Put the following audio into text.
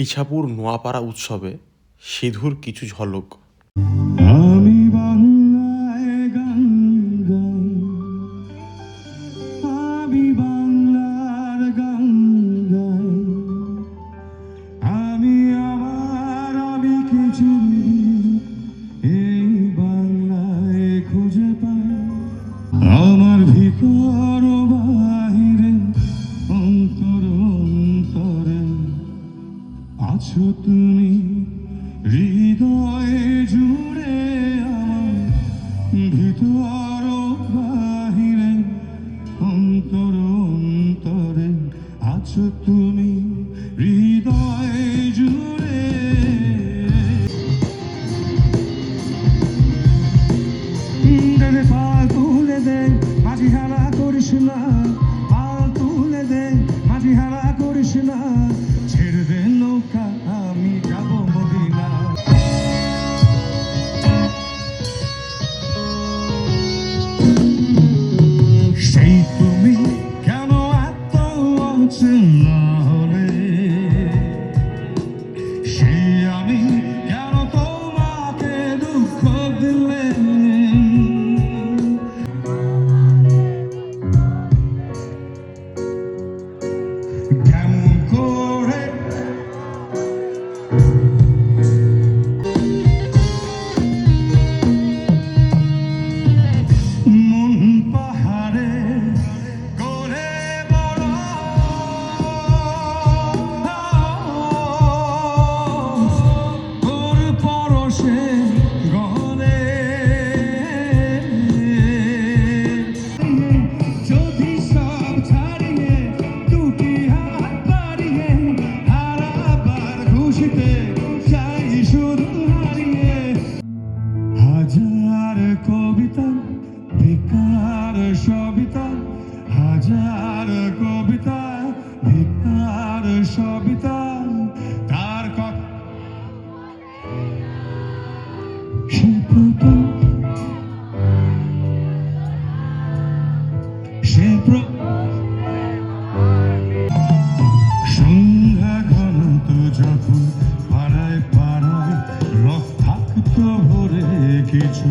ইছাপুর নোয়াপাড়া উৎসবে সিধুর কিছু ঝলক। আমি বাংলায় গান গাই, আমি বাংলার গান গাই, আমি কিছু এই বাংলায় খুঁজে পাই। আমার ভিতর বাহিরে অন্তর অন্তরে আছো তুমি, হৃদয়ে জুড়ে আমার ভিতর বাহিরে অন্তর অন্তরে আছো তুমি, হৃদয়ে জুড়ে। দেবে পাল তুলে দে, মাঝি হারা করিস না, পাল তুলে দে, মাঝি হারা করিস না, ছেড়ে দে নৌকা আমি যাব মদিনা। সেই তুমি কেন এত অচেনা হলে, সেই আমি কেন তোমাকে দুঃখ দিলে। কেমন করে মন পাহাড়ে করে বড়, তোর পরশে গলে যদি সব ছাড়িয়ে দুটি হাত বাড়িয়ে হারাবার খুশিতে চাই শুধু হারিয়ে। হাজার কবিতা বেকার সবিতা, হাজার কবিতা বেকার সবিতা, তার কথা সন্ধ্যা ঘনন্ত যখন পাড়ায় পাড়ায় রথ থাকতো ভরে কিছু